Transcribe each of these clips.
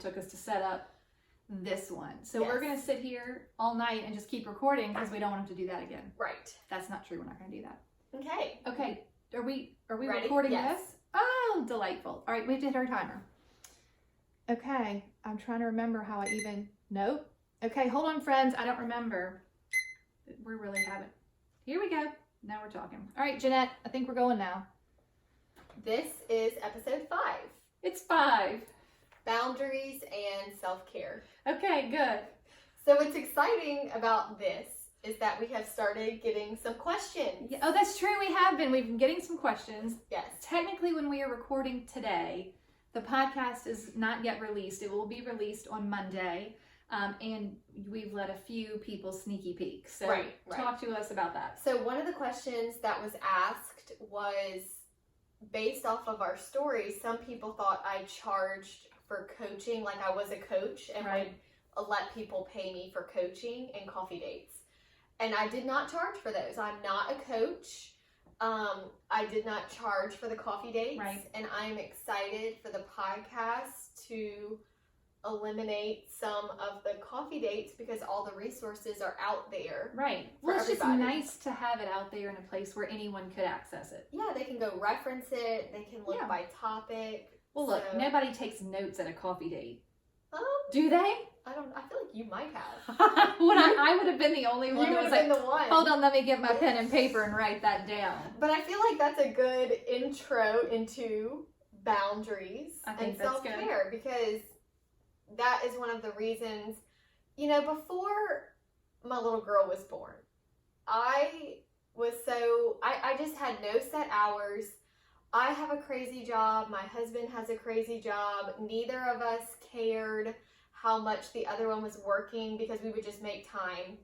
took us to set up this one. So Yes. we're going to sit here all night and just keep recording because we don't want him to do that again. Right. That's not true. We're not going to do that. Okay. Okay. Are we Ready? recording Yes. this? Oh, delightful. All right. We have to hit our timer. Okay. I'm trying to remember how I even... Nope. Okay. Hold on, friends. I don't remember. We really haven't. Here we go. Now we're talking. All right, Jeanette. I think we're going now. This is episode 5. It's 5. Boundaries and self-care. Okay, good. So what's exciting about this is that we have started getting some questions. Yeah, oh, that's true. We have been. We've been getting some questions. Yes. Technically, when we are recording today, the podcast is not yet released. It will be released on Monday. And we've let a few people sneaky peek. So Right. talk to us about that. So one of the questions that was asked was based off of our stories. Some people thought I charged for coaching, like I was a coach and Right. would let people pay me for coaching and coffee dates. And I did not charge for those. I'm not a coach. I did not charge for the coffee dates. Right. And I'm excited for the podcast to eliminate some of the coffee dates because all the resources are out there. Right. For Well, it's everybody. just nice to have it out there in a place where anyone could access it. Yeah, they can go reference it. They can look Yeah. by topic. Well, look, So- nobody takes notes at a coffee date. I Do they? feel like you might have. I would have been the only one You that would was have like, been the one. hold on, let me get my pen and paper and write that down. But I feel like that's a good intro into boundaries I think and that's good. self-care because that is one of the reasons, before my little girl was born, I just had no set hours. I have a crazy job. My husband has a crazy job. Neither of us cared how much the other one was working because we would just make time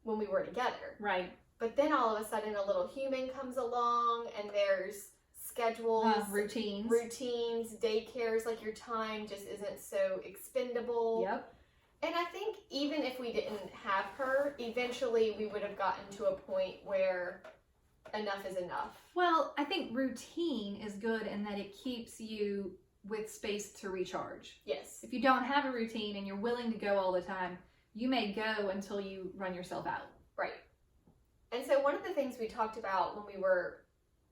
when we were together. Right. But then all of a sudden a little human comes along and there's schedules, Routines. daycares, like your time just isn't so expendable. Yep. And I think even if we didn't have her, eventually we would have gotten to a point where enough is enough. Well, I think routine is good in that it keeps you with space to recharge. Yes. If you don't have a routine and you're willing to go all the time, you may go until you run yourself out. Right. And so one of the things we talked about when we were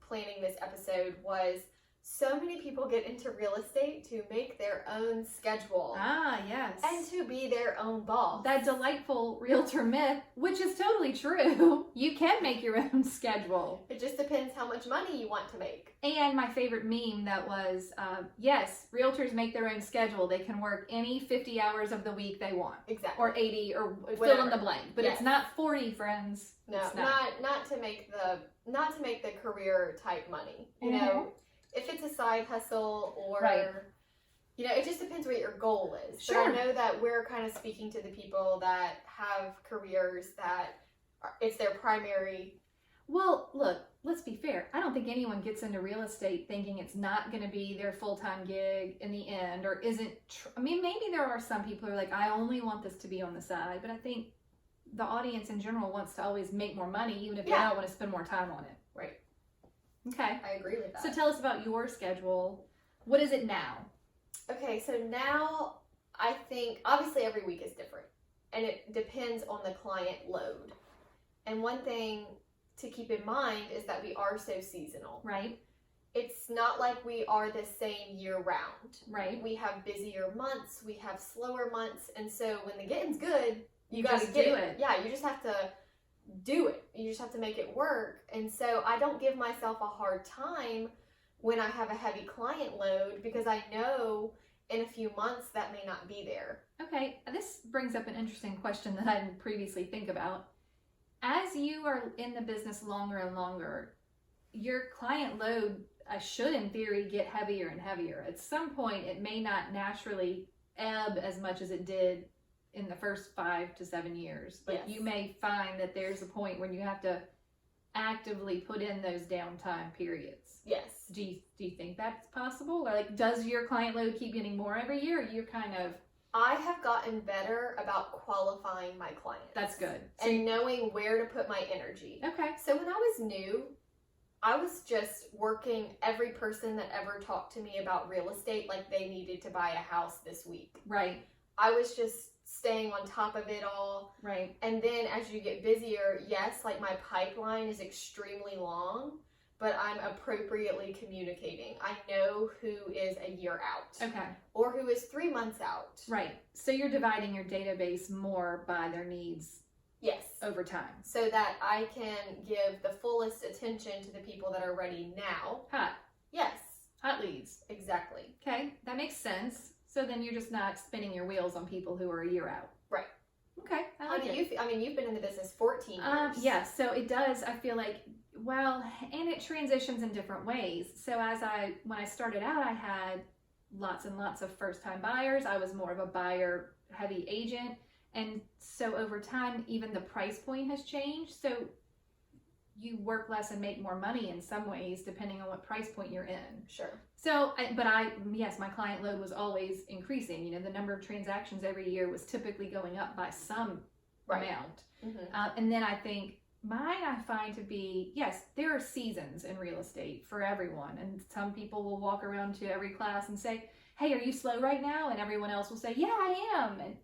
planning this episode was so many people get into real estate to make their own schedule Ah, yes. and to be their own boss. That delightful realtor myth, which is totally true. You can make your own schedule. It just depends how much money you want to make. And my favorite meme that was, yes, realtors make their own schedule. They can work any 50 hours of the week they want. Exactly. Or 80 or fill Whatever. in the blank. But Yes. it's not 40, friends. No, It's not. not to make the career type money. You Mhm. know, if it's a side hustle or Right. it just depends what your goal is. Sure. But I know that we're kind of speaking to the people that have careers that it's their primary. Well, look, let's be fair. I don't think anyone gets into real estate thinking it's not going to be their full-time gig in the end or isn't. I mean, maybe there are some people who are like, I only want this to be on the side. But I think the audience in general wants to always make more money, even if they Yeah. don't want to spend more time on it. Right. Okay. I agree with that. So tell us about your schedule. What is it now? Okay, so now I think obviously every week is different and it depends on the client load. And one thing to keep in mind is that we are so seasonal. Right. It's not like we are the same year round. Right. We have busier months, we have slower months, and so when the getting's good, you got to just get do it. it. Yeah, you just have to do it. You just have to make it work. And so I don't give myself a hard time when I have a heavy client load because I know in a few months that may not be there. Okay, this brings up an interesting question that I didn't previously think about. As you are in the business longer and longer, your client load should, in theory, get heavier and heavier. At some point, it may not naturally ebb as much as it did in the first 5 to 7 years. But Yes. you may find that there's a point when you have to actively put in those downtime periods. Yes. Do you think that's possible? Or like, does your client load keep getting more every year? Or you're kind of... I have gotten better about qualifying my clients. That's good. So And knowing where to put my energy. okay. So when I was new, I was just working every person that ever talked to me about real estate like they needed to buy a house this week. Right. I was just staying on top of it all. Right. And then as you get busier, yes, like my pipeline is extremely long, but I'm appropriately communicating. I know who is a year out. Okay. Or who is 3 months out. Right. So you're dividing your database more by their needs. Yes. Over time. So that I can give the fullest attention to the people that are ready now. Hot. Yes. Hot leads. Exactly. Okay. That makes sense. So then you're just not spinning your wheels on people who are a year out. Right. Okay. I like it. You've been in the business 14 years. Yeah. So it does. I feel like, well, and it transitions in different ways. So when I started out, I had lots and lots of first-time buyers. I was more of a buyer-heavy agent. And so over time, even the price point has changed. So you work less and make more money in some ways, depending on what price point you're in. Sure. So, yes, my client load was always increasing. You know, the number of transactions every year was typically going up by some amount. Mm-hmm. And then I think mine, I find to be, yes, there are seasons in real estate for everyone. And some people will walk around to every class and say, hey, are you slow right now? And everyone else will say, yeah, I am. And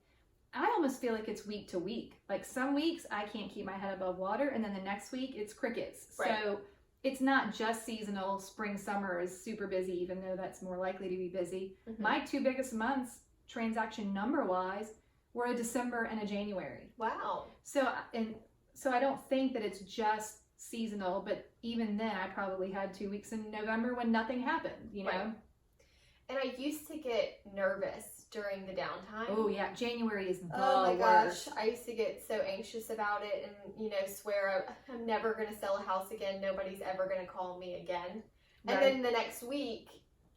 I almost feel like it's week to week. Like some weeks I can't keep my head above water, and then the next week it's crickets. Right. So it's not just seasonal. Spring, summer is super busy, even though that's more likely to be busy. Mm-hmm. My 2 biggest months, transaction number wise, were a December and a January. Wow. So I don't think that it's just seasonal, but even then I probably had 2 weeks in November when nothing happened, you know? Right. And I used to get nervous during the downtime. Oh yeah, January is the worst. Oh my gosh, I used to get so anxious about it and, swear I'm never going to sell a house again. Nobody's ever going to call me again. Right. And then the next week,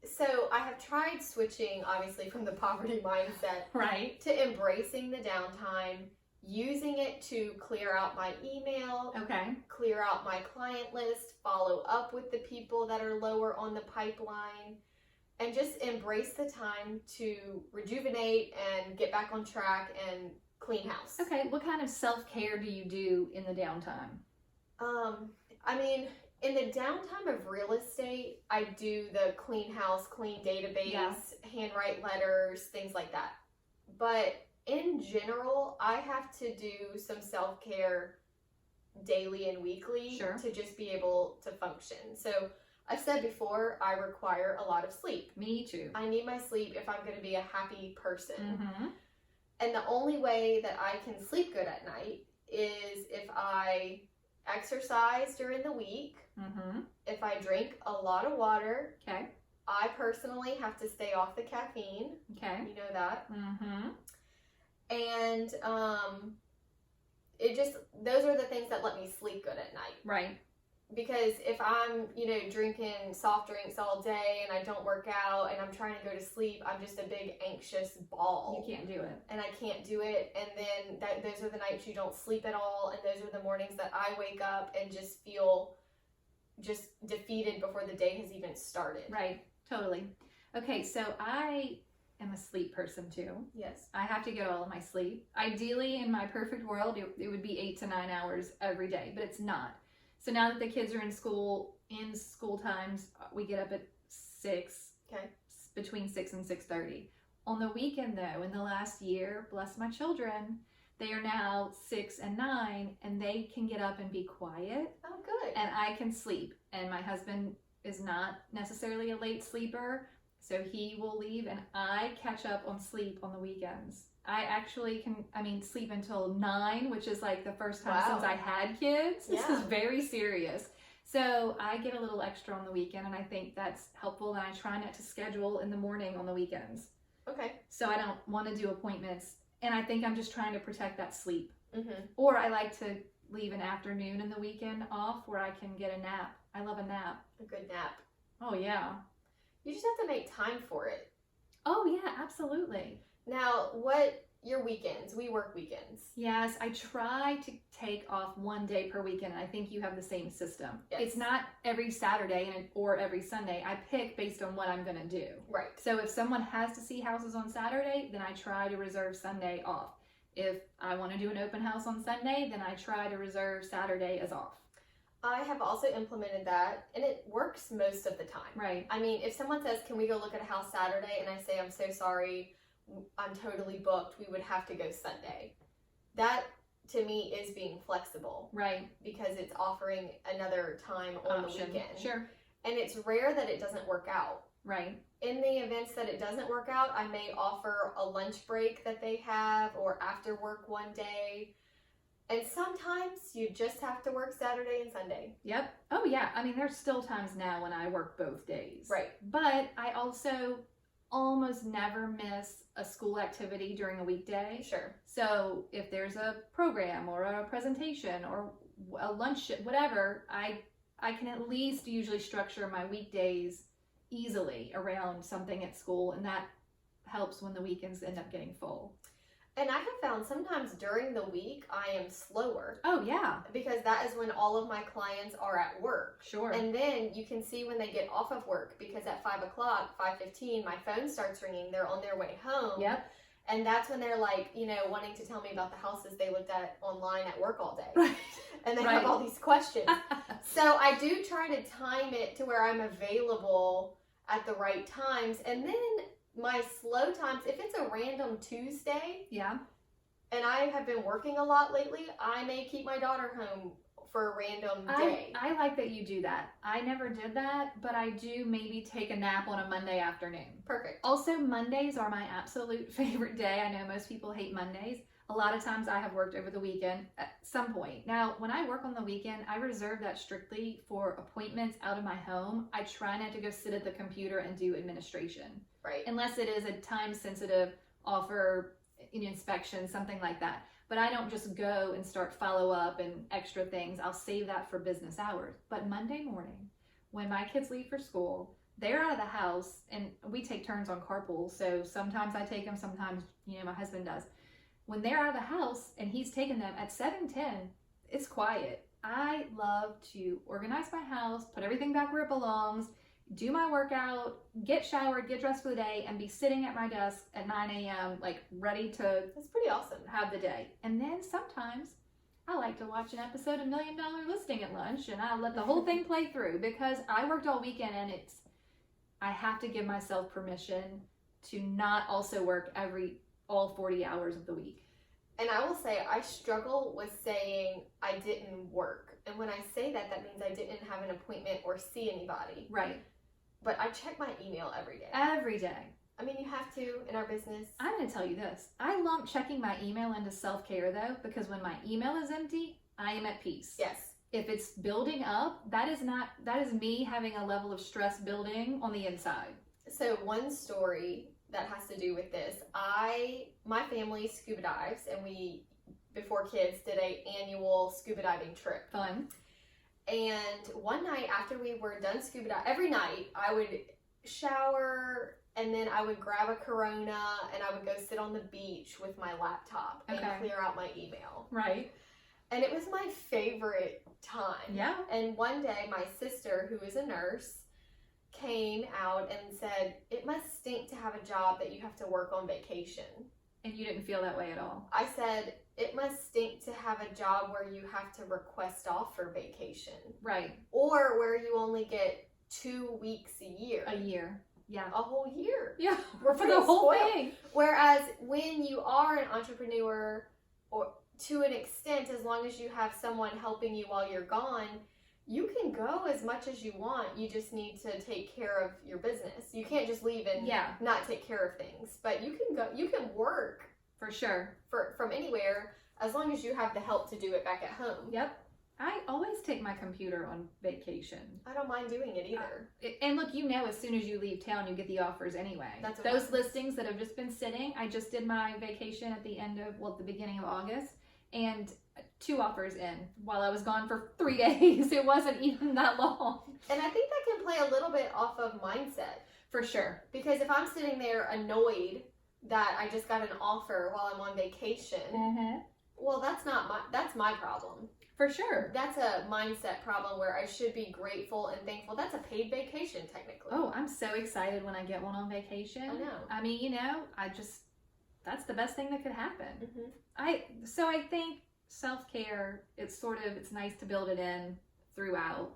so I have tried switching, obviously, from the poverty mindset right to embracing the downtime, using it to clear out my email, clear out my client list, follow up with the people that are lower on the pipeline, and just embrace the time to rejuvenate and get back on track and clean house. Okay, what kind of self-care do you do in the downtime? In the downtime of real estate, I do the clean house, clean database, handwrite letters, things like that. But in general, I have to do some self-care daily and weekly to just be able to function. So I've said before, I require a lot of sleep. Me too. I need my sleep if I'm going to be a happy person. Mm-hmm. And the only way that I can sleep good at night is if I exercise during the week, if I drink a lot of water. Okay. I personally have to stay off the caffeine. Okay. You know that. Mm-hmm. And those are the things that let me sleep good at night. Right. Because if I'm, drinking soft drinks all day and I don't work out and I'm trying to go to sleep, I'm just a big anxious ball. You can't do it. And I can't do it. And then those are the nights you don't sleep at all. And those are the mornings that I wake up and just feel just defeated before the day has even started. Right. Totally. Okay. So I am a sleep person too. Yes. I have to get all of my sleep. Ideally, in my perfect world, it would be 8 to 9 hours every day, but it's not. So now that the kids are in school times, we get up at 6, between 6 and 6:30. On the weekend though, in the last year, bless my children, they are now 6 and 9 and they can get up and be quiet. Oh, good. And I can sleep. And my husband is not necessarily a late sleeper, so he will leave and I catch up on sleep on the weekends. I actually can, sleep until 9, which is like the first time since I had kids. This is very serious. So I get a little extra on the weekend and I think that's helpful, and I try not to schedule in the morning on the weekends. Okay. So I don't want to do appointments, and I think I'm just trying to protect that sleep. Mm-hmm. Or I like to leave an afternoon in the weekend off where I can get a nap. I love a nap. A good nap. Oh yeah. You just have to make time for it. Oh yeah, absolutely. Now, your weekends? We work weekends. Yes, I try to take off 1 day per weekend. I think you have the same system. Yes. It's not every Saturday or every Sunday. I pick based on what I'm going to do. Right. So if someone has to see houses on Saturday, then I try to reserve Sunday off. If I want to do an open house on Sunday, then I try to reserve Saturday as off. I have also implemented that, and it works most of the time. Right. I mean, if someone says, can we go look at a house Saturday? And I say, I'm so sorry, I'm totally booked, we would have to go Sunday. That, to me, is being flexible. Right. Because it's offering another time on the weekend. Sure. And it's rare that it doesn't work out. Right. In the events that it doesn't work out, I may offer a lunch break that they have or after work one day. And sometimes you just have to work Saturday and Sunday. Yep. Oh, yeah. I mean, there's still times now when I work both days. Right. But I also almost never miss a school activity during a weekday. Sure. So if there's a program or a presentation or a lunch, whatever, I can at least usually structure my weekdays easily around something at school, and that helps when the weekends end up getting full. And I have found sometimes during the week I am slower. Oh, yeah. Because that is when all of my clients are at work. Sure. And then you can see when they get off of work, because at 5 o'clock, 5:15, my phone starts ringing. They're on their way home. Yep. And that's when they're like, wanting to tell me about the houses they looked at online at work all day. Right. And they Right. have all these questions. So I do try to time it to where I'm available at the right times. And then my slow times, if it's a random Tuesday, Yeah. and I have been working a lot lately, I may keep my daughter home for a random day. I like that you do that. I never did that, but I do maybe take a nap on a Monday afternoon. Perfect. Also, Mondays are my absolute favorite day. I know most people hate Mondays. A lot of times I have worked over the weekend at some point. Now, when I work on the weekend, I reserve that strictly for appointments out of my home. I try not to go sit at the computer and do administration. Right. Unless it is a time-sensitive offer, inspection, something like that. But I don't just go and start follow-up and extra things. I'll save that for business hours. But Monday morning, when my kids leave for school, they're out of the house, and we take turns on carpool. So sometimes I take them, sometimes, my husband does. When they're out of the house and he's taking them at 7:10, it's quiet. I love to organize my house, put everything back where it belongs, do my workout, get showered, get dressed for the day, and be sitting at my desk at 9 a.m. like ready to That's pretty awesome. have the day. And then sometimes I like to watch an episode of $1 Million Listing at lunch, and I let the whole thing play through because I worked all weekend, and I have to give myself permission to not also work all 40 hours of the week. And I will say, I struggle with saying I didn't work. And when I say that, that means I didn't have an appointment or see anybody. Right. But I check my email every day. Every day. I mean, you have to in our business. I'm going to tell you this. I lump checking my email into self-care, though, because when my email is empty, I am at peace. Yes. If it's building up, that is me having a level of stress building on the inside. So one story that has to do with this, my family scuba dives, and we, before kids, did an annual scuba diving trip. Fun. And one night after we were done scuba diving, every night I would shower, and then I would grab a Corona, and I would go sit on the beach with my laptop and clear out my email. Right. And it was my favorite time. Yeah. And one day my sister, who is a nurse, came out and said, it must stink to have a job that you have to work on vacation. And you didn't feel that way at all. I said, it must stink to have a job where you have to request off for vacation. Right. Or where you only get 2 weeks a year. A year. Yeah. A whole year. Yeah. We're For the whole thing. Whereas when you are an entrepreneur, or to an extent, as long as you have someone helping you while you're gone, you can go as much as you want. You just need to take care of your business. You can't just leave and not take care of things. But you can go. You can work for sure from anywhere as long as you have the help to do it back at home. Yep. I always take my computer on vacation. I don't mind doing it either. And look, as soon as you leave town, you get the offers anyway. That's those listings that have just been sitting. I just did my vacation at the beginning of August, and 2 offers in while I was gone for 3 days. It wasn't even that long. And I think that can play a little bit off of mindset. For sure. Because if I'm sitting there annoyed that I just got an offer while I'm on vacation, well, that's my problem. For sure. That's a mindset problem where I should be grateful and thankful. That's a paid vacation, technically. Oh, I'm so excited when I get one on vacation. I know. I mean, that's the best thing that could happen. Mm-hmm. I think self-care, it's nice to build it in throughout?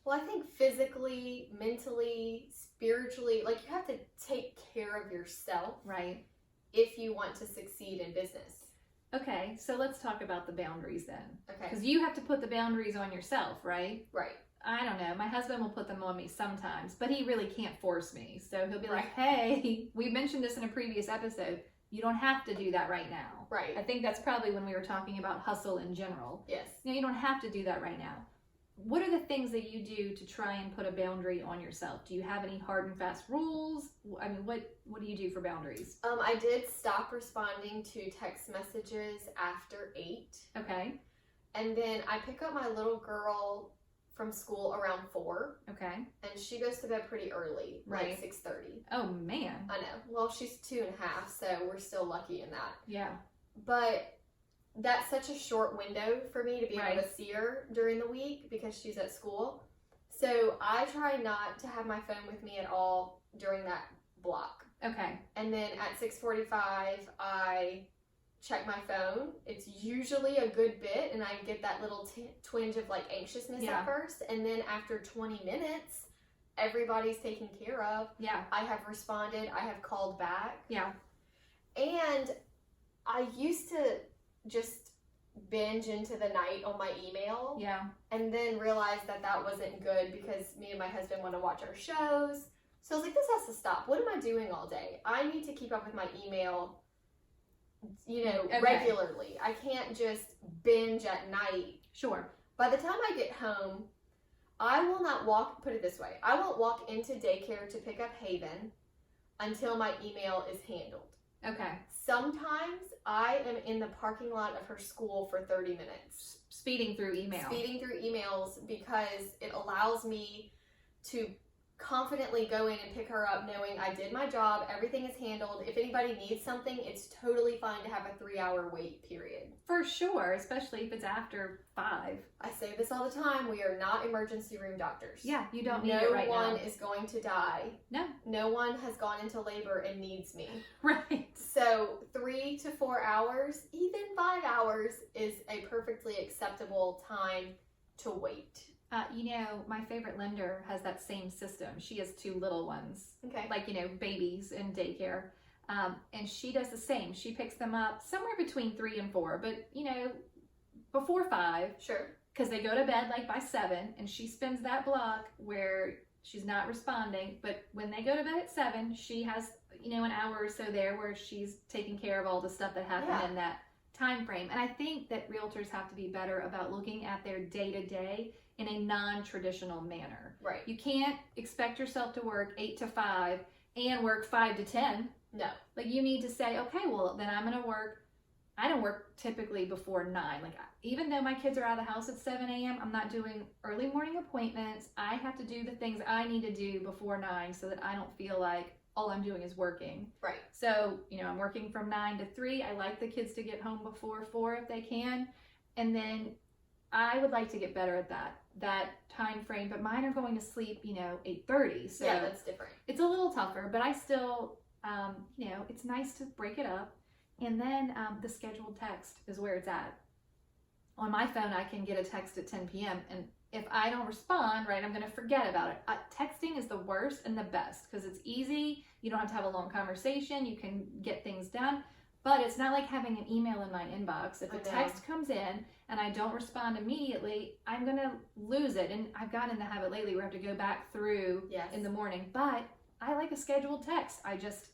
Well, I think physically, mentally, spiritually, like you have to take care of yourself. Right. If you want to succeed in business. Okay, so let's talk about the boundaries then. Okay. Because you have to put the boundaries on yourself, right? Right. I don't know. My husband will put them on me sometimes, but he really can't force me. So he'll be like, Right. hey, we mentioned this in a previous episode. You don't have to do that right now. Right. I think that's probably when we were talking about hustle in general. Yes. You don't have to do that right now. What are the things that you do to try and put a boundary on yourself? Do you have any hard and fast rules? I mean, what do you do for boundaries? I did stop responding to text messages after 8. Okay. And then I pick up my little girl from school around 4. Okay. And she goes to bed pretty early, Right. like 6:30. Oh, man. I know. Well, she's 2.5, so we're still lucky in that. Yeah. But that's such a short window for me to be Right. able to see her during the week because she's at school. So I try not to have my phone with me at all during that block. Okay. And then at 6:45, I check my phone. It's usually a good bit, and I get that little twinge of like anxiousness Yeah. at first. And then after 20 minutes, everybody's taken care of. Yeah. I have responded. I have called back. Yeah. And I used to just binge into the night on my email. Yeah. And then realized that that wasn't good because me and my husband want to watch our shows. So I was like, this has to stop. What am I doing all day? I need to keep up with my email, Okay. regularly. I can't just binge at night. Sure. By the time I get home, I will not put it this way, I won't walk into daycare to pick up Haven until my email is handled. Okay. Sometimes I am in the parking lot of her school for 30 minutes. Speeding through email. Speeding through emails because it allows me to confidently go in and pick her up knowing I did my job, everything is handled. If anybody needs something, it's totally fine to have a 3-hour wait period. For sure, especially if it's after 5. I say this all the time, we are not emergency room doctors. Yeah, you don't need it right No one now. is going to die. No. No one has gone into labor and needs me. Right. So 3 to 4 hours, even 5 hours is a perfectly acceptable time to wait. My favorite lender has that same system. She has 2 little ones, Okay. like, babies in daycare. And she does the same. She picks them up somewhere between 3 and 4, but, before 5, Sure. because they go to bed like by 7, and she spends that block where she's not responding. But when they go to bed at 7, she has, an hour or so there where she's taking care of all the stuff that happened Yeah. in that time frame. And I think that realtors have to be better about looking at their day-to-day in a non-traditional manner. Right. You can't expect yourself to work 8 to 5 and work 5 to 10. No. Like, you need to say, okay, well, then I'm going to work. I don't work typically before 9. Like, even though my kids are out of the house at 7 a.m., I'm not doing early morning appointments. I have to do the things I need to do before 9 so that I don't feel like all I'm doing is working. Right. So, I'm working from 9 to 3. I like the kids to get home before 4 if they can. And then I would like to get better at that time frame, but mine are going to sleep, 8:30. So Yeah, that's different. it's a little tougher, but I still, it's nice to break it up. And then the scheduled text is where it's at. On my phone, I can get a text at 10 p.m. and if I don't respond, right, I'm going to forget about it. Texting is the worst and the best because it's easy. You don't have to have a long conversation. You can get things done. But it's not like having an email in my inbox. If a text comes in and I don't respond immediately, I'm going to lose it. And I've gotten in the habit lately where I have to go back through in the morning. But I like a scheduled text. I just,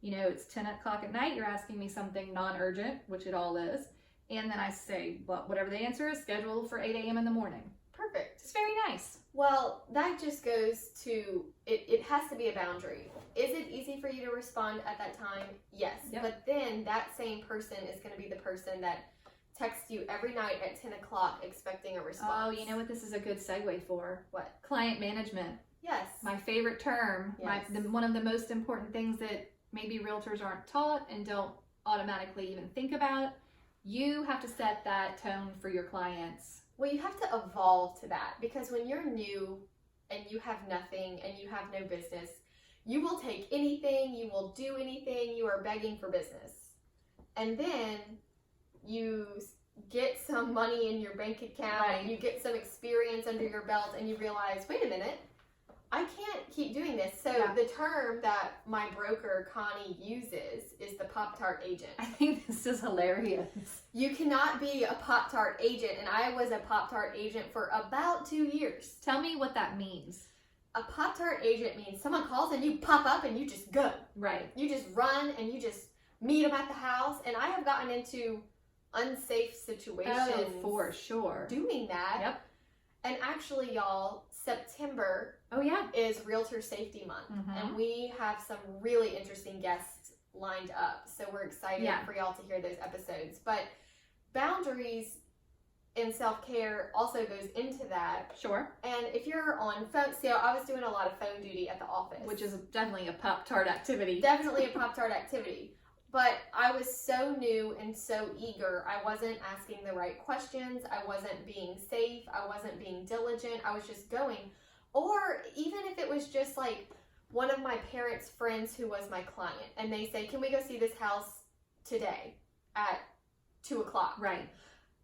it's 10 o'clock at night. You're asking me something non-urgent, which it all is. And then I say, well, whatever the answer is, scheduled for 8 a.m. in the morning. Perfect. It's very nice. Well, that just goes to, it has to be a boundary. Is it easy for you to respond at that time? Yes. Yep. But then that same person is going to be the person that texts you every night at 10 o'clock expecting a response. Oh, you know what this is a good segue for? What? Client management. Yes. My favorite term. Yes. One of the most important things that maybe realtors aren't taught and don't automatically even think about. You have to set that tone for your clients. Well, you have to evolve to that because when you're new and you have nothing and you have no business, you will take anything, you will do anything, you are begging for business. And then you get some money in your bank account, Right. you get some experience under your belt, and you realize, wait a minute, I can't keep doing this. So Yeah. the term that my broker, Connie, uses is the Pop-Tart agent. I think this is hilarious. You cannot be a Pop-Tart agent, and I was a Pop-Tart agent for about 2 years. Tell me what that means. A Pop-Tart agent means someone calls and you pop up and you just go. Right. You just run and you just meet them at the house. And I have gotten into unsafe situations Oh, for sure. doing that. Yep. And actually, y'all, September Oh, yeah. is Realtor Safety Month. Mhm. And we have some really interesting guests lined up. So we're excited Yeah. for y'all to hear those episodes. But boundaries in self-care also goes into that. Sure. And if you're on phone, so I was doing a lot of phone duty at the office. Which is definitely a Pop-Tart activity. definitely a Pop-Tart activity. But I was so new and so eager. I wasn't asking the right questions. I wasn't being safe. I wasn't being diligent. I was just going. Or even if it was just like one of my parents' friends who was my client, and they say, can we go see this house today at 2 o'clock? Right.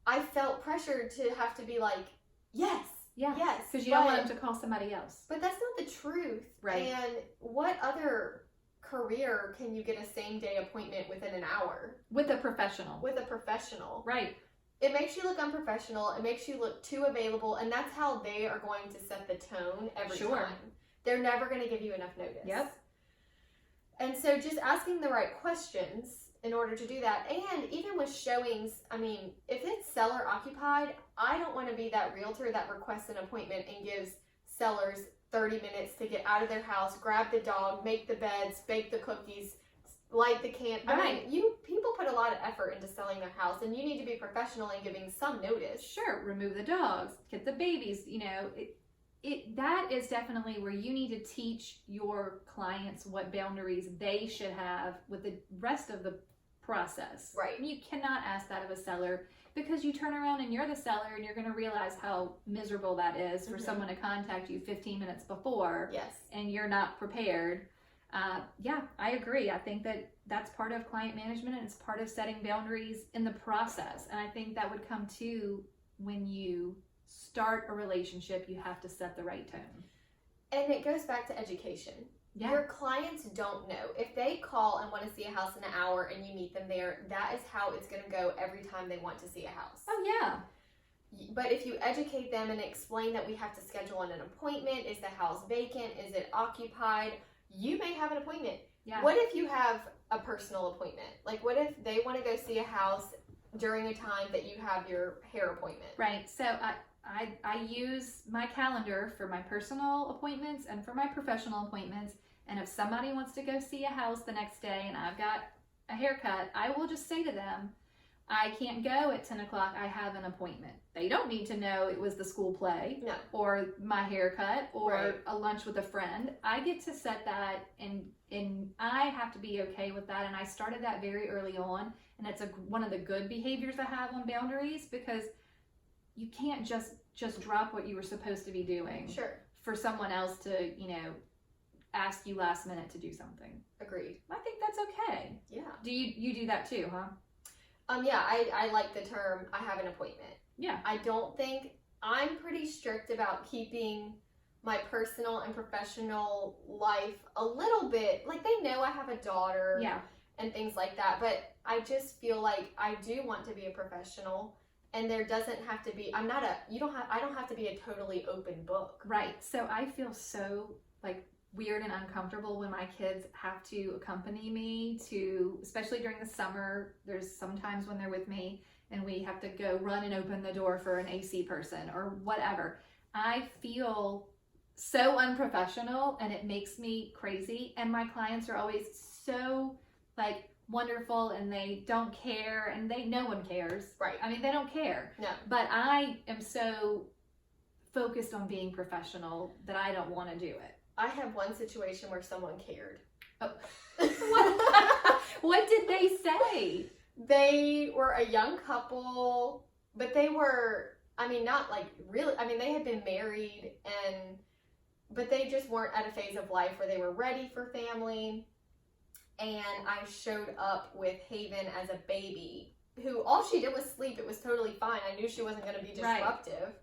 I felt pressured to have to be like, yes, Yeah. yes. Because you don't want them to call somebody else. But that's not the truth. Right. And what other career can you get a same-day appointment within an hour? With a professional. With a professional. Right. It makes you look unprofessional. It makes you look too available. And that's how they are going to set the tone every Sure. time. They're never going to give you enough notice. Yep. And so just asking the right questions in order to do that. And even with showings, I mean, if it's seller occupied, I don't want to be that realtor that requests an appointment and gives sellers 30 minutes to get out of their house, grab the dog, make the beds, bake the cookies, light the can. I Right. mean, people put a lot of effort into selling their house, and you need to be professional in giving some notice. Sure. Remove the dogs. Get the babies. You know, that is definitely where you need to teach your clients what boundaries they should have with the rest of the process. Right. You cannot ask that of a seller, because you turn around and you're the seller and you're going to realize how miserable that is for Mhm. someone to contact you 15 minutes before Yes. and you're not prepared. Yeah, I agree. I think that that's part of client management, and it's part of setting boundaries in the process. And I think that would come too when you start a relationship. You have to set the right tone. And it goes back to education. Yeah. Your clients don't know. If they call and want to see a house in an hour and you meet them there, that is how it's going to go every time they want to see a house. Oh, yeah. But if you educate them and explain that we have to schedule an appointment, is the house vacant, is it occupied, you may have an appointment. Yeah. What if you have a personal appointment? Like, what if they want to go see a house during a time that you have your hair appointment? Right. So I use my calendar for my personal appointments and for my professional appointments. And if somebody wants to go see a house the next day and I've got a haircut, I will just say to them, I can't go at 10 o'clock. I have an appointment. They don't need to know it was the school play No. or my haircut or Right. a lunch with a friend. I get to set that, and I have to be okay with that. And I started that very early on. And it's one of the good behaviors I have on boundaries, because you can't just drop what you were supposed to be doing Sure. for someone else to, ask you last minute to do something. Agreed. I think that's okay. Yeah. Do you do that too, huh? Yeah, I like the term, I have an appointment. Yeah. I don't think, I'm pretty strict about keeping my personal and professional life a little bit, like, they know I have a daughter Yeah. and things like that, but I just feel like I do want to be a professional, and there doesn't have to be, I don't have to be a totally open book. Right. So I feel so weird and uncomfortable when my kids have to accompany me to, especially during the summer. There's sometimes when they're with me and we have to go run and open the door for an AC person or whatever. I feel so unprofessional and it makes me crazy. And my clients are always so wonderful, and they don't care, and no one cares. Right. I mean, they don't care. No. But I am so focused on being professional that I don't want to do it. I have one situation where someone cared. Oh. What did they say? They were a young couple, but they were, not really, they had been married, but they just weren't at a phase of life where they were ready for family. And I showed up with Haven as a baby who all she did was sleep. It was totally fine. I knew she wasn't going to be disruptive.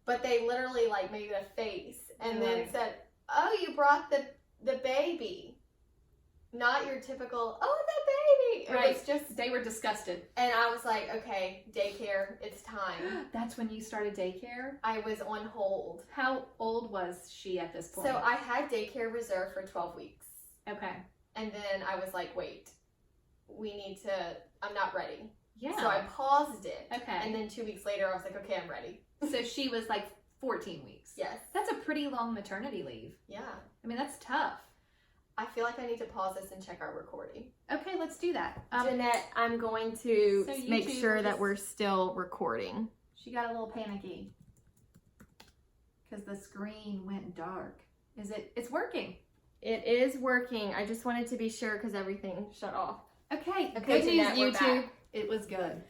But they literally like made a face and then said, "Oh, you brought the baby." Not your typical, "Oh, the baby." It was just, they were disgusted. And I was like, okay, daycare, it's time. That's when you started daycare? I was on hold. How old was she at this point? So I had daycare reserved for 12 weeks. Okay. And then I was like, wait, I'm not ready. Yeah. So I paused it. Okay. And then 2 weeks later, I was like, okay, I'm ready. So she was like 14 weeks. Yes. That's a pretty long maternity leave. Yeah. I mean, that's tough. I feel like I need to pause this and check our recording. Okay, let's do that. Jeanette, I'm going to make sure that just- we're still recording. She got a little panicky because the screen went dark. It's working. It is working. I just wanted to be sure because everything shut off. Okay, Okay, good Jeanette, we're news, YouTube. back. It was good.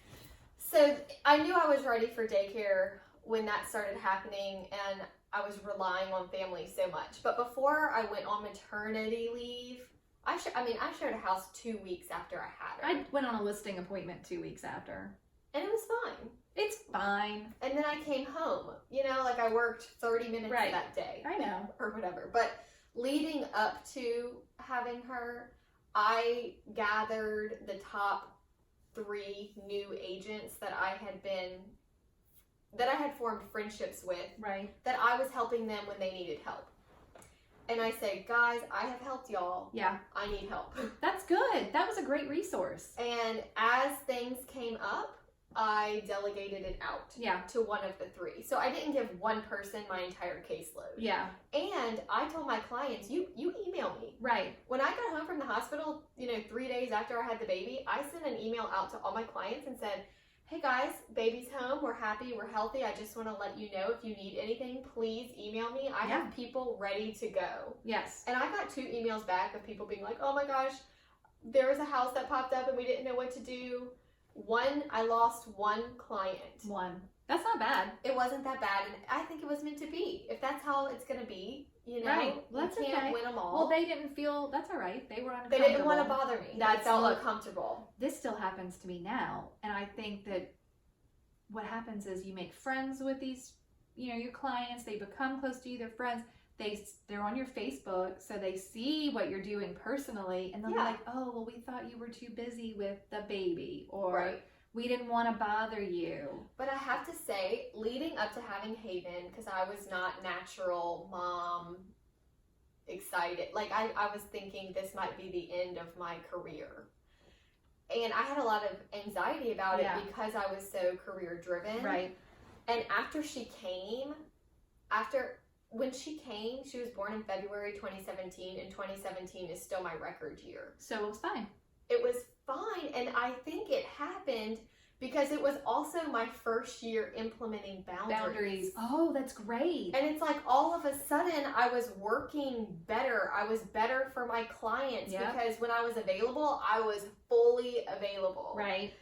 So I knew I was ready for daycare when that started happening, and I was relying on family so much. But before I went on maternity leave, I shared a house 2 weeks after I had her. I went on a listing appointment 2 weeks after. And it was fine. It's fine. And then I came home. Like I worked 30 minutes that day. I know. Or whatever. But leading up to having her, I gathered the top 3 new agents that I had formed friendships with. Right. That I was helping them when they needed help. And I said, guys, I have helped y'all. Yeah. I need help. That's good. That was a great resource. And as things came up, I delegated it out to one of the 3. So I didn't give one person my entire caseload. Yeah. And I told my clients, you email me. Right. When I got home from the hospital, 3 days after I had the baby, I sent an email out to all my clients and said, hey guys, baby's home, we're happy, we're healthy. I just want to let you know if you need anything, please email me. I have people ready to go. Yes. And I got 2 emails back of people being like, oh my gosh, there was a house that popped up and we didn't know what to do. I lost 1 client. 1. That's not bad. It wasn't that bad, and I think it was meant to be. If that's how it's going to be, right. Well, that's you can't okay. win them all. Well, they didn't feel, that's all right. They were uncomfortable. They didn't want to bother me. I felt uncomfortable. This still happens to me now, and I think that what happens is you make friends with these, your clients. They become close to you. They're friends. They're on your Facebook, so they see what you're doing personally, and they'll be like, oh, well, we thought you were too busy with the baby, or we didn't want to bother you. But I have to say, leading up to having Haven, because I was not natural mom excited. Like, I was thinking this might be the end of my career. And I had a lot of anxiety about it because I was so career driven. Right. And when she came, she was born in February 2017, and 2017 is still my record year. So it was fine. It was fine, and I think it happened because it was also my first year implementing boundaries. Oh, that's great. And it's like all of a sudden I was working better. I was better for my clients because when I was available, I was fully available. Right.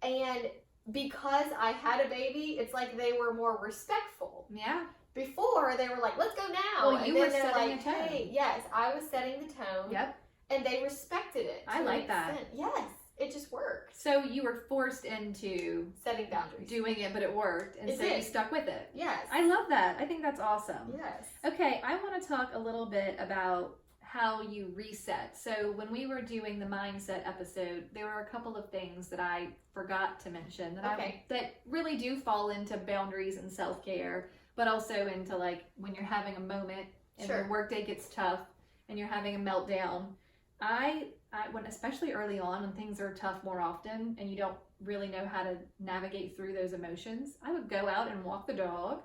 And because I had a baby, it's like they were more respectful. Yeah. Before, they were like, let's go now. Well, you were setting the tone. Hey, yes, I was setting the tone. Yep. And they respected it. I like that. Yes, it just worked. So you were forced into setting boundaries. Doing it, but it worked. And so you stuck with it. Yes. I love that. I think that's awesome. Yes. Okay, I want to talk a little bit about how you reset. So when we were doing the mindset episode, there were a couple of things that I forgot to mention that really do fall into boundaries and self-care, but also into like when you're having a moment and your workday gets tough and you're having a meltdown. I when especially early on when things are tough more often and you don't really know how to navigate through those emotions, I would go out and walk the dog,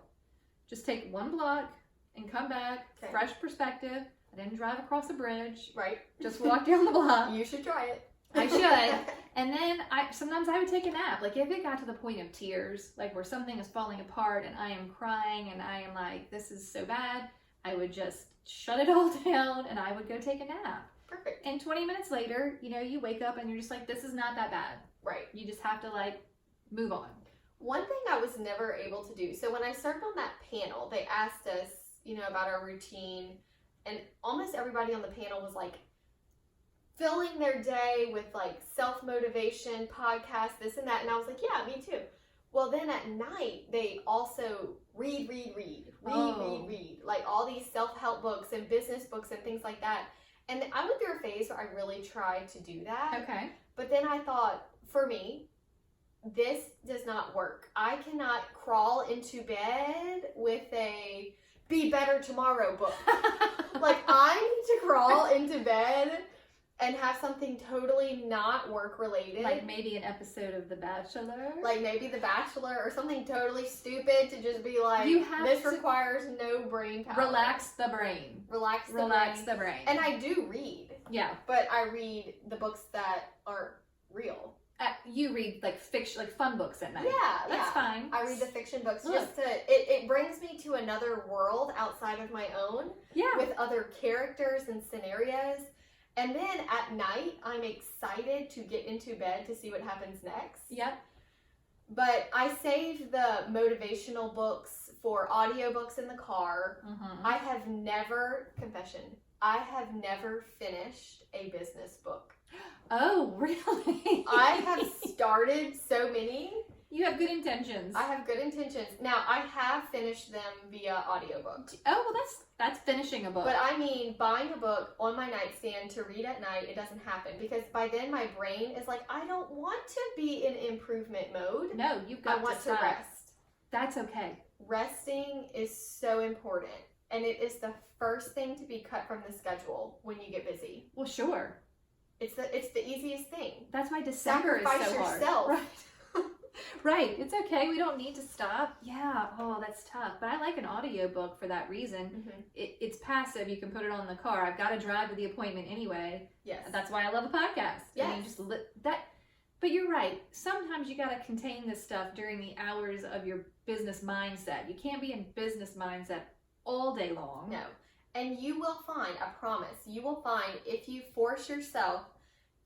just take 1 block and come back, fresh perspective. I didn't drive across a bridge. Right. Just walk down the block. You should try it. I should. And then sometimes I would take a nap. Like if it got to the point of tears, like where something is falling apart and I am crying and I am like, this is so bad, I would just shut it all down and I would go take a nap. Perfect. And 20 minutes later, you wake up and you're just like, this is not that bad. Right. You just have to like move on. One thing I was never able to do. So when I served on that panel, they asked us, about our routine, and almost everybody on the panel was like, filling their day with like self-motivation podcasts, this and that. And I was like, yeah, me too. Well, then at night, they also read. Like all these self-help books and business books and things like that. And I went through a phase where I really tried to do that. Okay. But then I thought, for me, this does not work. I cannot crawl into bed with a be better tomorrow book. Like, I need to crawl into bed and have something totally not work related. Like maybe an episode of The Bachelor. Like maybe The Bachelor or something totally stupid to just be like, this requires no brain power. Relax the brain. Relax the brain. And I do read. Yeah. But I read the books that are real. You read like fiction, like fun books at night. Yeah, that's fine. I read the fiction books just to, it brings me to another world outside of my own. Yeah. With other characters and scenarios. And then at night, I'm excited to get into bed to see what happens next. Yep. But I save the motivational books for audiobooks in the car. Mm-hmm. I have never finished a business book. Oh, really? I have started so many. You have good intentions. I have good intentions. Now, I have finished them via audiobook. Oh, well, that's finishing a book. But I mean, buying a book on my nightstand to read at night, it doesn't happen. Because by then, my brain is like, I don't want to be in improvement mode. No, you've got to rest. That's okay. Resting is so important. And it is the first thing to be cut from the schedule when you get busy. Well, sure. It's the easiest thing. That's why December Sacrifice is so hard. yourself. Right. Right. It's okay. We don't need to stop. Yeah. Oh, that's tough. But I like an audiobook for that reason. Mm-hmm. It's passive. You can put it on in the car. I've got to drive to the appointment anyway. Yes. That's why I love a podcast. Yes. And you just but you're right. Sometimes you got to contain this stuff during the hours of your business mindset. You can't be in business mindset all day long. No. And you will find, I promise, you will find if you force yourself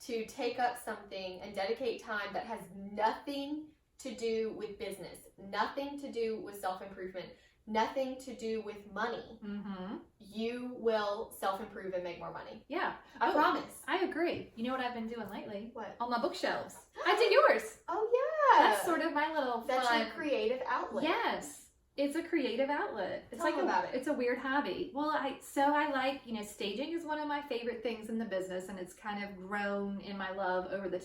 to take up something and dedicate time that has nothing to do with business, nothing to do with self-improvement, nothing to do with money, mm-hmm. you will self-improve and make more money. Yeah. I promise. I agree. You know what I've been doing lately? What? On my bookshelves. I did yours. Oh, yeah. That's sort of my little That's your creative outlet. Yes. It's a creative outlet. It's Tell me about it. It's a weird hobby. Well, I like, staging is one of my favorite things in the business, and it's kind of grown in my love over this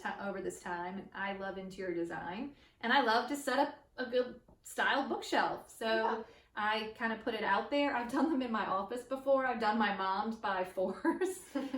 time. And I love interior design, and I love to set up a good style bookshelf. So yeah. I kind of put it out there. I've done them in my office before. I've done my mom's by 4s.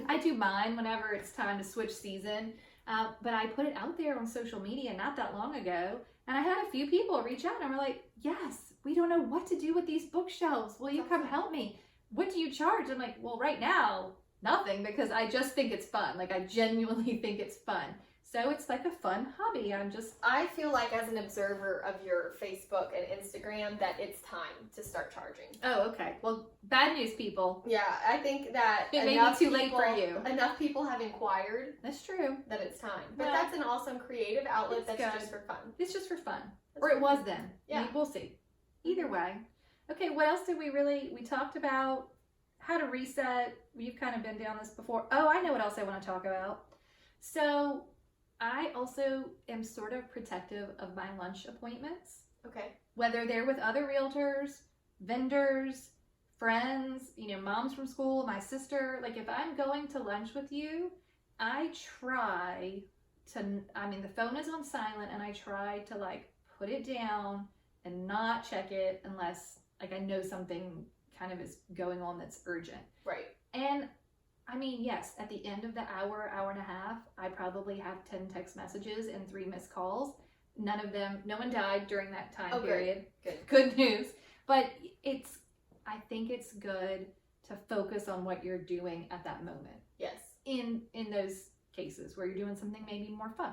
I do mine whenever it's time to switch season. But I put it out there on social media not that long ago, and I had a few people reach out and were like, yes, we don't know what to do with these bookshelves. Will you come help me? What do you charge? I'm like, well, right now, nothing, because I just think it's fun. Like, I genuinely think it's fun. So it's like a fun hobby. I feel like as an observer of your Facebook and Instagram that it's time to start charging. Oh, okay. Well, bad news, people. Yeah, I think that it may be too late for you. Enough people have inquired. That's true. That it's time. But that's an awesome creative outlet that's just for fun. It's just for fun. Or it was then. Yeah. I mean, we'll see. Either way. Okay, what else did we talked about how to reset. You've kind of been down this before. Oh, I know what else I want to talk about. So I also am sort of protective of my lunch appointments. Okay. Whether they're with other realtors, vendors, friends, moms from school, my sister. Like, if I'm going to lunch with you, I try to, the phone is on silent, and I try to, put it down and not check it unless, I know something kind of is going on that's urgent. Right. And yes, at the end of the hour and a half, I probably have 10 text messages and 3 missed calls. No one died during that time period. Good news. But I think it's good to focus on what you're doing at that moment. Yes. In those cases where you're doing something maybe more fun.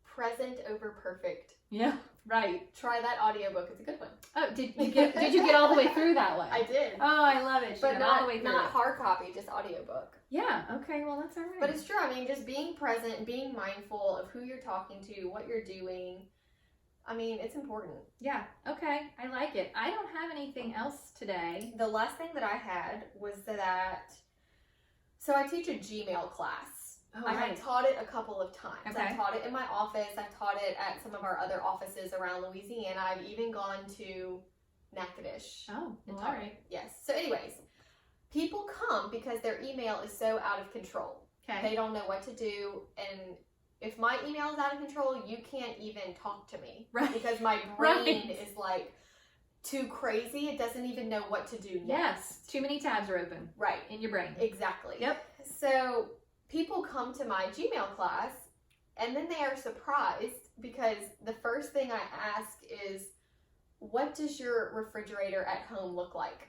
Present over perfect. Yeah, right. Try that audiobook. It's a good one. Oh, did you get all the way through that one? I did. Oh, I love it. But not all the way through. Not hard copy, just audiobook. Yeah, okay, well, that's all right. But it's true. Just being present, being mindful of who you're talking to, what you're doing. It's important. Yeah, okay. I like it. I don't have anything else today. The last thing that I had was that, so I teach a Gmail class. Oh, I right. have taught it a couple of times. Okay. I've taught it in my office. I've taught it at some of our other offices around Louisiana. I've even gone to Natchitoches. Oh, and well, taught all right. it. Yes. So anyways, people come because their email is so out of control. Okay. They don't know what to do. And if my email is out of control, you can't even talk to me. Right. Because my brain Right. is like too crazy. It doesn't even know what to do next. Yes. Too many tabs are open Right. in your brain. Exactly. Yep. So people come to my Gmail class and then they are surprised because the first thing I ask is, what does your refrigerator at home look like?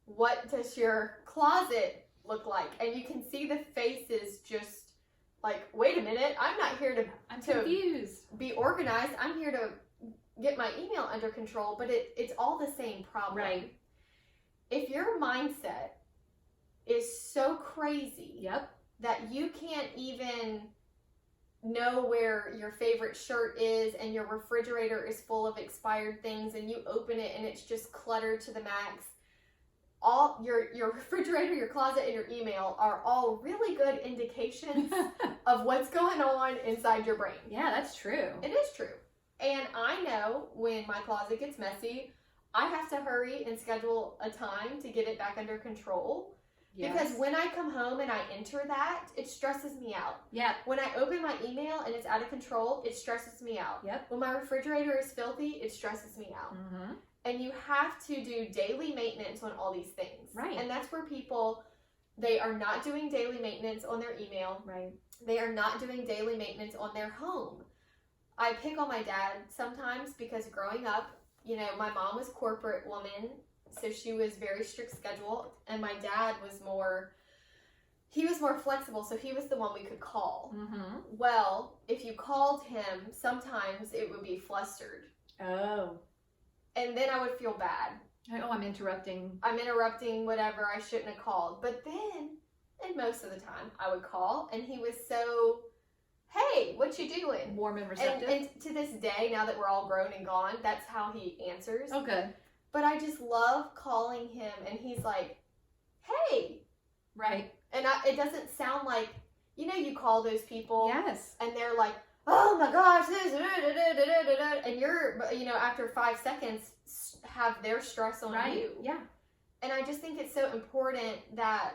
What does your closet look like? And you can see the faces just like, wait a minute, I'm not here to I'm confused. be organized. I'm here to get my email under control, but it's all the same problem. Right. If your mindset is so crazy Yep. that you can't even know where your favorite shirt is and your refrigerator is full of expired things and you open it and it's just cluttered to the max, all your refrigerator, your closet, and your email are all really good indications of what's going on inside your brain. Yeah, that's true. It is true. And I know when my closet gets messy, I have to hurry and schedule a time to get it back under control. Yes. Because when I come home and I enter that, it stresses me out. Yep. When I open my email and it's out of control, it stresses me out. Yep. When my refrigerator is filthy, it stresses me out. Mm-hmm. And you have to do daily maintenance on all these things. Right. And that's where people, they are not doing daily maintenance on their email. Right. They are not doing daily maintenance on their home. I pick on my dad sometimes because growing up, you know, my mom was corporate woman, so she was very strict schedule, and my dad was more flexible, so he was the one we could call. Mm-hmm. Well, if you called him, sometimes it would be flustered. Oh. And then I would feel bad. Oh, I'm interrupting. I'm interrupting whatever I shouldn't have called. But then, and most of the time, I would call, and he was so, hey, what you doing? Warm and receptive. And to this day, now that we're all grown and gone, that's how he answers. Oh, good. But I just love calling him, and he's like, hey. Right. And it doesn't sound like, you know, you call those people, Yes. and they're like, oh my gosh, this, and you're, you know, after 5 seconds, have their stress on Right. you. Yeah. And I just think it's so important that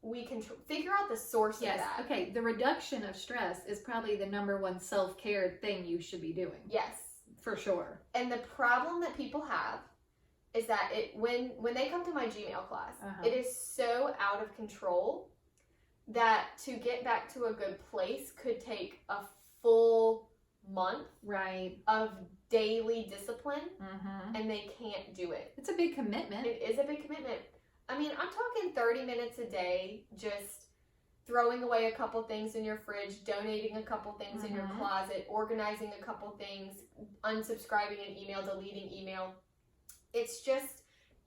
we can figure out the source Yes. of that. Okay. The reduction of stress is probably the number one self-care thing you should be doing. Yes. For sure. And the problem that people have is that when they come to my Gmail class, it is so out of control that to get back to a good place could take a full month Right. of daily discipline, Mm-hmm. and they can't do it. It's a big commitment. It is a big commitment. I mean, I'm talking 30 minutes a day, just throwing away a couple things in your fridge, donating a couple things in your closet, organizing a couple things, unsubscribing an email, deleting email. It's just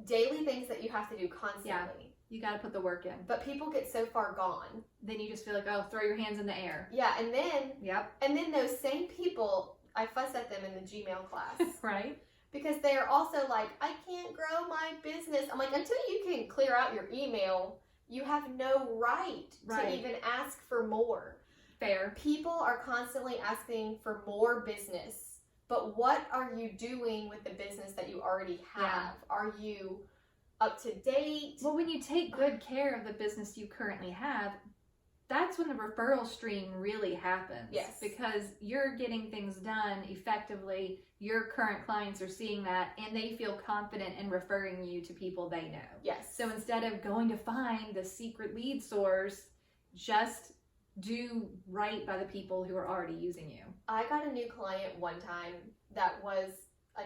daily things that you have to do constantly. Yeah. You got to put the work in. But people get so far gone. Then you just feel like, oh, throw your hands in the air. Yeah, and then Yep. those same people, I fuss at them in the Gmail class. Right. Because they are also like, I can't grow my business. I'm like, until you can clear out your email, you have no right to even ask for more. Fair. People are constantly asking for more business, but what are you doing with the business that you already have? Yeah. Are you up to date? Well, when you take good care of the business you currently have, that's when the referral stream really happens. Yes. Because you're getting things done effectively. Your current clients are seeing that, and they feel confident in referring you to people they know. Yes. So instead of going to find the secret lead source, just do right by the people who are already using you. I got a new client one time that was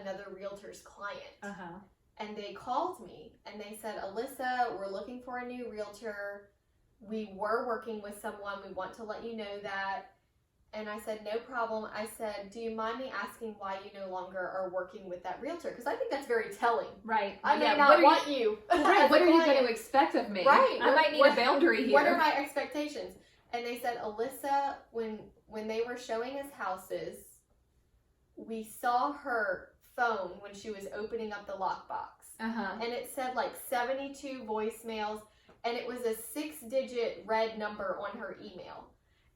another realtor's client. Uh-huh. And they called me and they said, Alissa, we're looking for a new realtor. We were working with someone. We want to let you know that. And I said, no problem. I said, do you mind me asking why you no longer are working with that realtor? Because I think that's very telling. Right. I may not want you. Right. What are you going client. to expect of me? Right. I might need a boundary here. What are my expectations? And they said, Alissa, when they were showing us houses, we saw her phone when she was opening up the lockbox. Uh-huh. And it said like 72 voicemails. and it was a 6-digit red number on her email.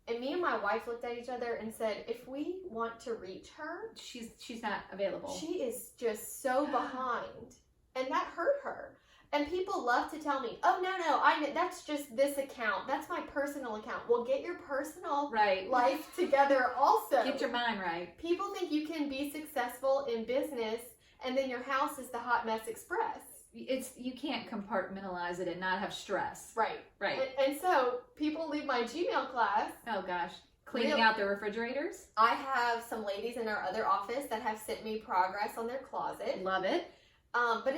And me and my wife looked at each other and said, if we want to reach her, she's not available. She is just so behind. And that hurt her. And people love to tell me, oh, no, that's just this account. That's my personal account. Well, get your personal life together also. Get your mind right. People think you can be successful in business and then your house is the hot mess express. You can't compartmentalize it and not have stress. Right. And so people leave my Gmail class. Oh gosh. Cleaning out their refrigerators. I have some ladies in our other office that have sent me progress on their closet. Love it. But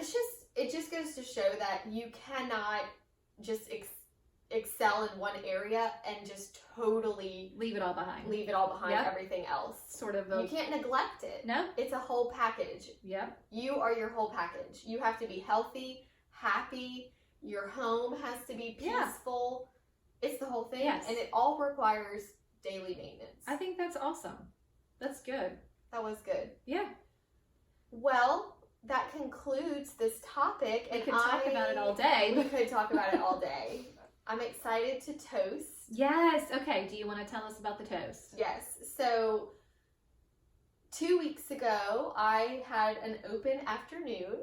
it just goes to show that you cannot just excel in one area and just totally leave it all behind. Yep. Everything else. Sort of. You can't neglect it. No. It's a whole package. Yep. You are your whole package. You have to be healthy, happy. Your home has to be peaceful. Yeah. It's the whole thing. Yes. And it all requires daily maintenance. I think that's awesome. That's good. That was good. Yeah. Well, that concludes this topic. We could talk about it all day. We could talk about it all day. I'm excited to toast. Yes. Okay. Do you want to tell us about the toast? Yes. So 2 weeks ago, I had an open afternoon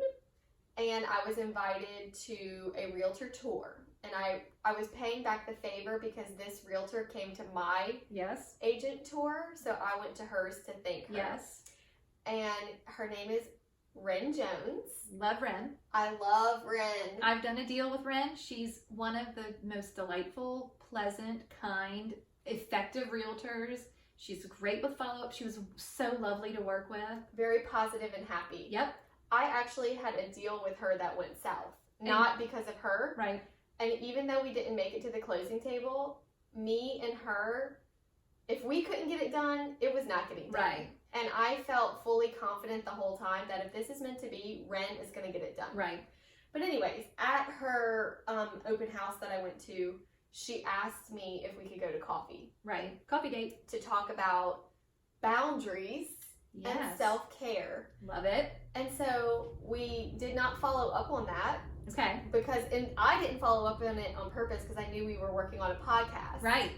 and I was invited to a realtor tour. And I was paying back the favor because this realtor came to my agent tour. So I went to hers to thank her. Yes. And her name is Ren Jones. Love Ren. I love Ren. I've done a deal with Ren. She's one of the most delightful, pleasant, kind, effective realtors. She's great with follow-up. She was so lovely to work with. Very positive and happy. Yep. I actually had a deal with her that went south. Not because of her. Right. And even though we didn't make it to the closing table, me and her, if we couldn't get it done, it was not getting done. Right. And I felt fully confident the whole time that if this is meant to be, Ren is going to get it done. Right. But anyways, at her open house that I went to, she asked me if we could go to coffee. Right. Coffee date. To talk about boundaries and self-care. Love it. And so we did not follow up on that. Okay. Because I didn't follow up on it on purpose because I knew we were working on a podcast. Right.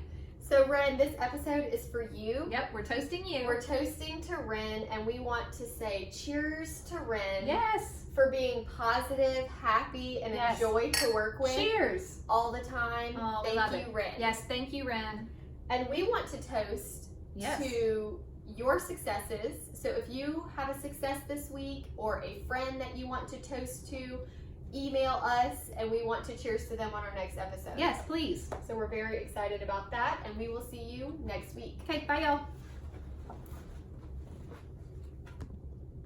So Ren, this episode is for you. Yep, we're toasting you. We're toasting to Ren, and we want to say cheers to Ren. Yes. For being positive, happy, and a joy to work with. Cheers. All the time. Oh, thank you, Ren. Yes, thank you, Ren. And we want to toast to your successes. So if you have a success this week or a friend that you want to toast to, email us and we want to cheers to them on our next episode. Yes, please. So we're very excited about that and we will see you next week. Okay, bye y'all.